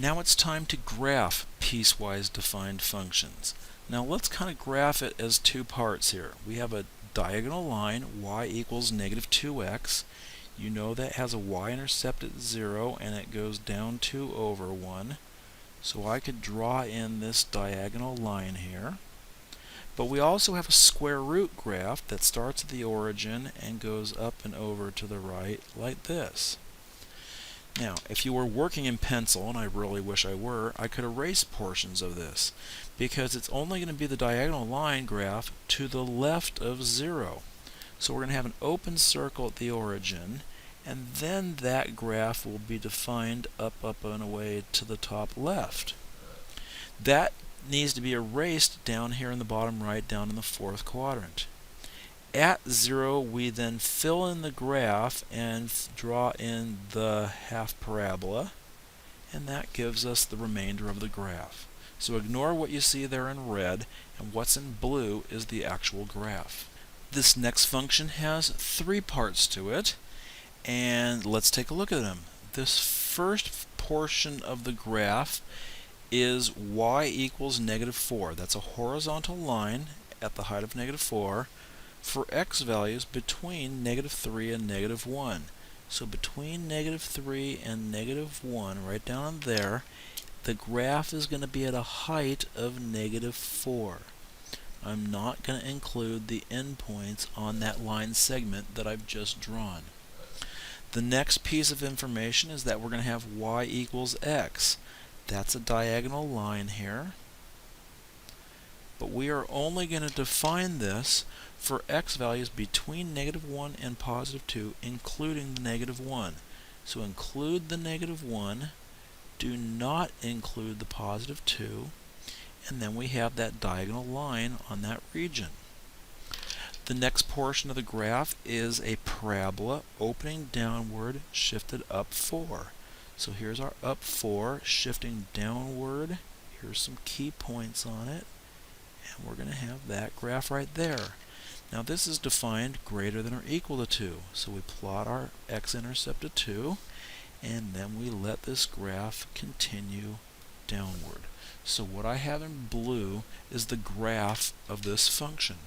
Now it's time to graph piecewise defined functions. Now let's kind of graph it as two parts here. We have a diagonal line, y equals negative 2x. You know that has a y-intercept at 0 and it goes down 2 over 1. So I could draw in this diagonal line here. But we also have a square root graph that starts at the origin and goes up and over to the right like this. Now, if you were working in pencil, and I really wish I were, I could erase portions of this because it's only going to be the diagonal line graph to the left of 0. So we're going to have an open circle at the origin, and then that graph will be defined up, and away to the top left. That needs to be erased down here in the bottom right, down in the fourth quadrant. At 0, we then fill in the graph and draw in the half parabola, and that gives us the remainder of the graph. So ignore what you see there in red, and what's in blue is the actual graph. This next function has three parts to it, and let's take a look at them. This first portion of the graph is y equals negative 4. That's a horizontal line at the height of negative 4 for x values between negative 3 and negative 1. So between negative 3 and negative 1, right down there, the graph is going to be at a height of negative 4. I'm not going to include the endpoints on that line segment that I've just drawn. The next piece of information is that we're going to have y equals x. That's a diagonal line here. But we are only going to define this for x values between negative 1 and positive 2, including the negative 1. So include the negative 1, do not include the positive 2, and then we have that diagonal line on that region. The next portion of the graph is a parabola opening downward, shifted up 4. So here's our up 4, shifting downward. Here's some key points on it. And we're going to have that graph right there. Now this is defined greater than or equal to 2. So we plot our x-intercept to 2, and then we let this graph continue downward. So what I have in blue is the graph of this function.